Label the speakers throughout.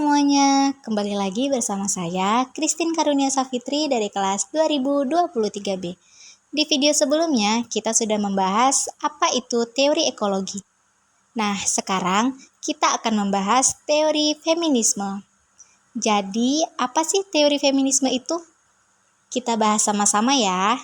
Speaker 1: semuanya, kembali lagi bersama saya, Christine Karunia Safitri dari kelas 2023B. Di video sebelumnya, kita sudah membahas apa itu teori ekologi. Nah, sekarang kita akan membahas teori feminisme. Jadi, apa sih teori feminisme itu? Kita bahas sama-sama ya.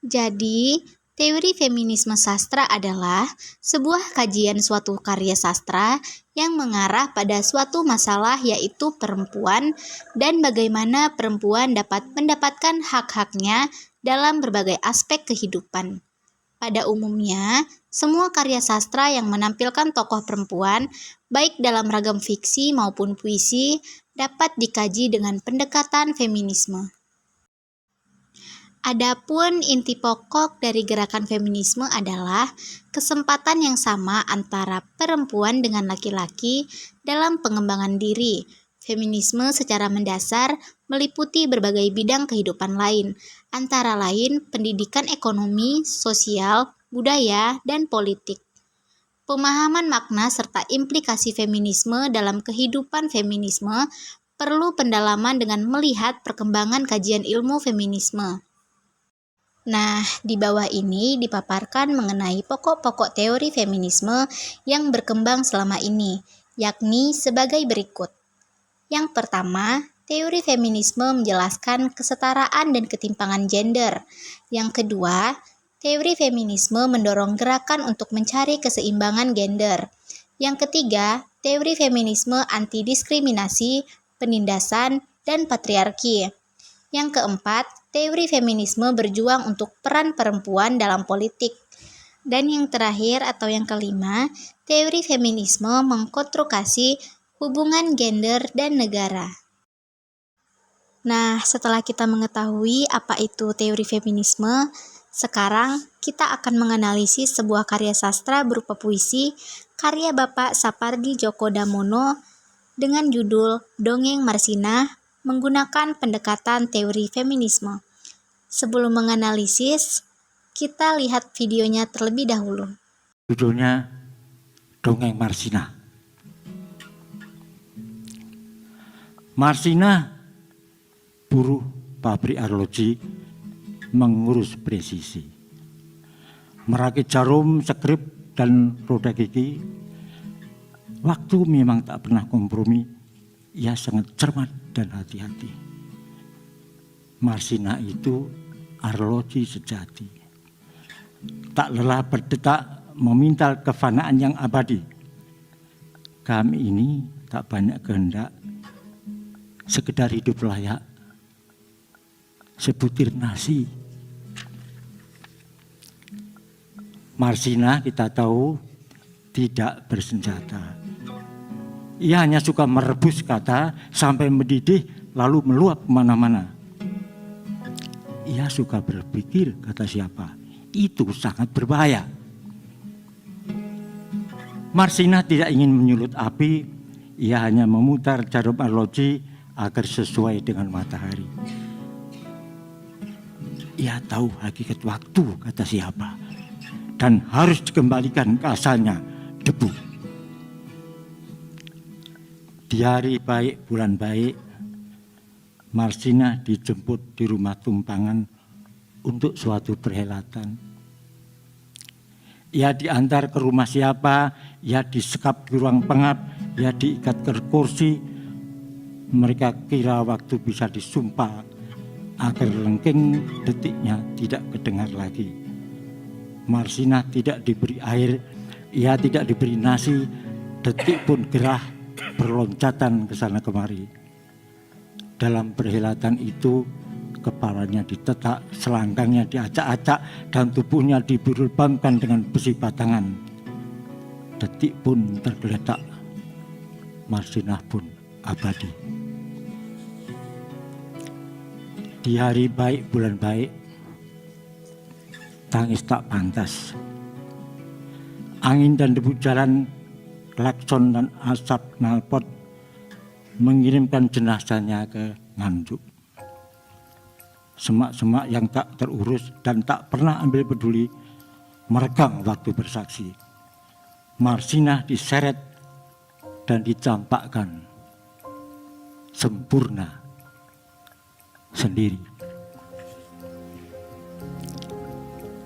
Speaker 1: Jadi, teori feminisme sastra adalah sebuah kajian suatu karya sastra yang mengarah pada suatu masalah yaitu perempuan dan bagaimana perempuan dapat mendapatkan hak-haknya dalam berbagai aspek kehidupan. Pada umumnya, semua karya sastra yang menampilkan tokoh perempuan, baik dalam ragam fiksi maupun puisi, dapat dikaji dengan pendekatan feminisme. Adapun inti pokok dari gerakan feminisme adalah kesempatan yang sama antara perempuan dengan laki-laki dalam pengembangan diri. Feminisme secara mendasar meliputi berbagai bidang kehidupan lain, antara lain pendidikan ekonomi, sosial, budaya, dan politik. Pemahaman makna serta implikasi feminisme dalam kehidupan feminisme perlu pendalaman dengan melihat perkembangan kajian ilmu feminisme. Nah, di bawah ini dipaparkan mengenai pokok-pokok teori feminisme yang berkembang selama ini, yakni sebagai berikut. Yang pertama, teori feminisme menjelaskan kesetaraan dan ketimpangan gender. Yang kedua, teori feminisme mendorong gerakan untuk mencari keseimbangan gender. Yang ketiga, teori feminisme anti-diskriminasi, penindasan, dan patriarki. Yang keempat, teori feminisme berjuang untuk peran perempuan dalam politik. Dan yang terakhir atau yang kelima, teori feminisme mengkontrokasi hubungan gender dan negara. Nah, setelah kita mengetahui apa itu teori feminisme, sekarang kita akan menganalisis sebuah karya sastra berupa puisi karya Bapak Sapardi Djoko Damono dengan judul Dongeng Marsina menggunakan pendekatan teori feminisme. Sebelum menganalisis, kita lihat videonya terlebih dahulu.
Speaker 2: Judulnya Dongeng Marsina. Marsina, buruh pabrik arloji, mengurus presisi. Merakit jarum, skrip, dan roda gigi. Waktu memang tak pernah kompromi. Ia sangat cermat dan hati-hati. Marsina itu arloji sejati. Tak lelah berdetak memintal kefanaan yang abadi. Kami ini tak banyak kehendak, sekedar hidup layak, sebutir nasi. Marsina kita tahu tidak bersenjata. Ia hanya suka merebus kata sampai mendidih lalu meluap kemana-mana. Ia suka berpikir, kata siapa, itu sangat berbahaya. Marsina tidak ingin menyulut api, ia hanya memutar jarum arloji agar sesuai dengan matahari. Ia tahu hakikat waktu, kata siapa, dan harus dikembalikan ke asalnya, debu. Di hari baik, bulan baik, Marsina dijemput di rumah tumpangan untuk suatu perhelatan. Ia diantar ke rumah siapa, ia disekap di ruang pengap, ia diikat ke kursi. Mereka kira waktu bisa disumpah agar lengking detiknya tidak kedengar lagi. Marsina tidak diberi air, ia tidak diberi nasi, detik pun gerah berloncatan ke sana kemari. Dalam perhelatan itu, kepalanya ditetak, selangkangnya diacak-acak, dan tubuhnya diberbamkan dengan besi batangan. Detik pun tergeletak, Marsina pun abadi. Di hari baik, bulan baik, tangis tak pantas. Angin dan debu jalan, klakson dan asap knalpot mengirimkan jenazahnya ke Nganjuk. Semak-semak yang tak terurus dan tak pernah ambil peduli merekam waktu bersaksi. Marsina diseret dan dicampakkan sempurna sendiri.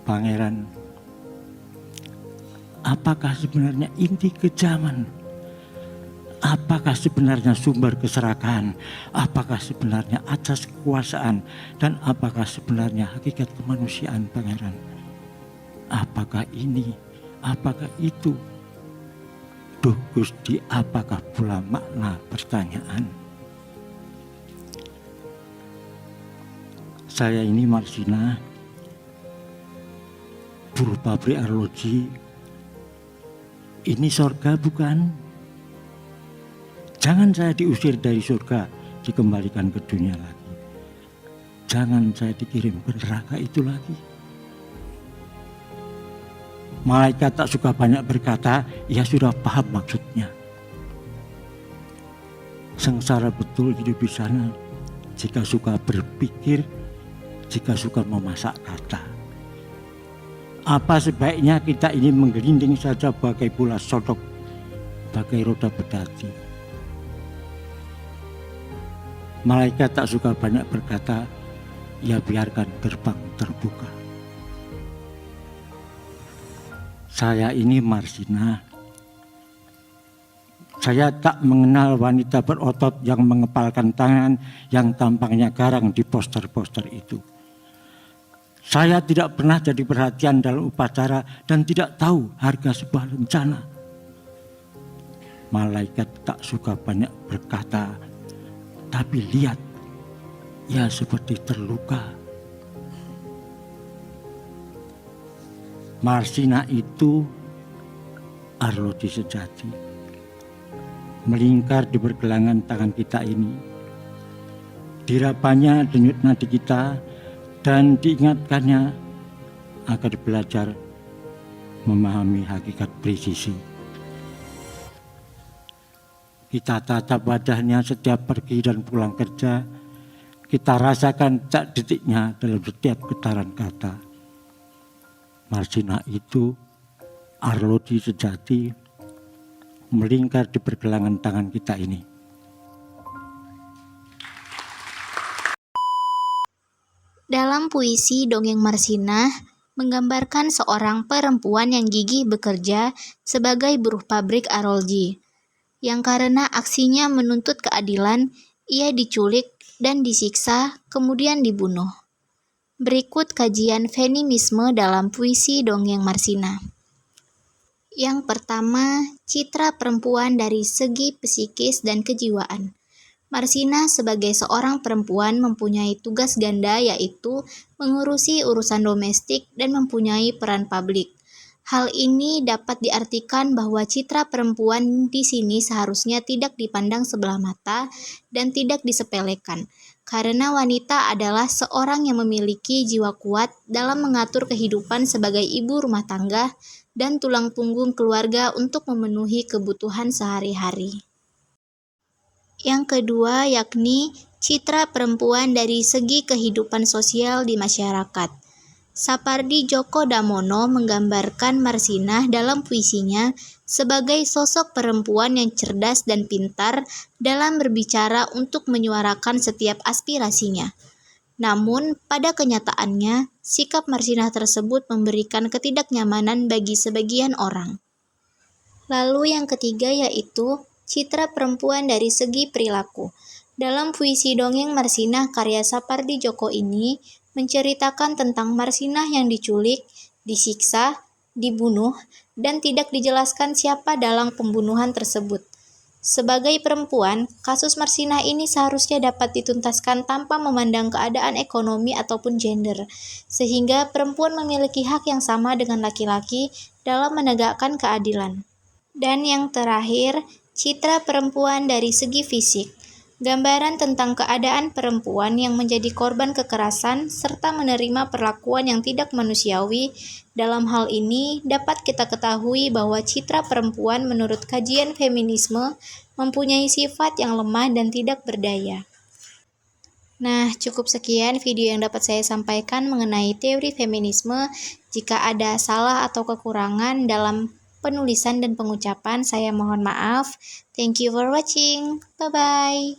Speaker 2: Pangeran, apakah sebenarnya inti kejaman? Apakah sebenarnya sumber keserakahan? Apakah sebenarnya asas kekuasaan? Dan apakah sebenarnya hakikat kemanusiaan, Pangeran? Apakah ini? Apakah itu? Duh Gusti, apakah pula makna pertanyaan? Saya ini Marsina, buruh pabrik arloji. Ini surga bukan? Jangan saya diusir dari surga, dikembalikan ke dunia lagi. Jangan saya dikirim ke neraka itu lagi. Malaikat tak suka banyak berkata, ya sudah paham maksudnya. Sengsara betul hidup di sana, jika suka berpikir, jika suka memasak kata. Apa sebaiknya kita ini menggelinding saja bagai bola sodok, bagai roda pedati. Malaikat tak suka banyak berkata, ya biarkan gerbang terbuka. Saya ini Marsina. Saya tak mengenal wanita berotot yang mengepalkan tangan yang tampangnya garang di poster-poster itu. Saya tidak pernah jadi perhatian dalam upacara dan tidak tahu harga sebuah rencana. Malaikat tak suka banyak berkata, tapi lihat, ia seperti terluka. Marsina itu arloji sejati, melingkar di pergelangan tangan kita ini. Dirapanya denyut nadi kita dan diingatkannya agar belajar memahami hakikat presisi. Kita tatap wajahnya setiap pergi dan pulang kerja. Kita rasakan cak detiknya dalam setiap getaran kata. Marsina itu arloji sejati, melingkar di pergelangan tangan kita ini.
Speaker 1: Dalam puisi Dongeng Marsina, menggambarkan seorang perempuan yang gigih bekerja sebagai buruh pabrik arloji, yang karena aksinya menuntut keadilan, ia diculik dan disiksa, kemudian dibunuh. Berikut kajian feminisme dalam puisi Dongeng Marsina. Yang pertama, citra perempuan dari segi psikis dan kejiwaan. Marsina sebagai seorang perempuan mempunyai tugas ganda, yaitu mengurusi urusan domestik dan mempunyai peran publik. Hal ini dapat diartikan bahwa citra perempuan di sini seharusnya tidak dipandang sebelah mata dan tidak disepelekan, karena wanita adalah seorang yang memiliki jiwa kuat dalam mengatur kehidupan sebagai ibu rumah tangga dan tulang punggung keluarga untuk memenuhi kebutuhan sehari-hari. Yang kedua yakni citra perempuan dari segi kehidupan sosial di masyarakat. Sapardi Djoko Damono menggambarkan Marsina dalam puisinya sebagai sosok perempuan yang cerdas dan pintar dalam berbicara untuk menyuarakan setiap aspirasinya. Namun, pada kenyataannya, sikap Marsina tersebut memberikan ketidaknyamanan bagi sebagian orang. Lalu yang ketiga yaitu citra perempuan dari segi perilaku. Dalam puisi Dongeng Marsina karya Sapardi Djoko ini menceritakan tentang Marsina yang diculik, disiksa, dibunuh, dan tidak dijelaskan siapa dalam pembunuhan tersebut. Sebagai perempuan, kasus Marsina ini seharusnya dapat dituntaskan tanpa memandang keadaan ekonomi ataupun gender, sehingga perempuan memiliki hak yang sama dengan laki-laki dalam menegakkan keadilan. Dan yang terakhir, citra perempuan dari segi fisik. Gambaran tentang keadaan perempuan yang menjadi korban kekerasan serta menerima perlakuan yang tidak manusiawi. Dalam hal ini, dapat kita ketahui bahwa citra perempuan menurut kajian feminisme mempunyai sifat yang lemah dan tidak berdaya. Nah, cukup sekian video yang dapat saya sampaikan mengenai teori feminisme. Jika ada salah atau kekurangan dalam penulisan dan pengucapan saya mohon maaf. Thank you for watching. Bye-bye.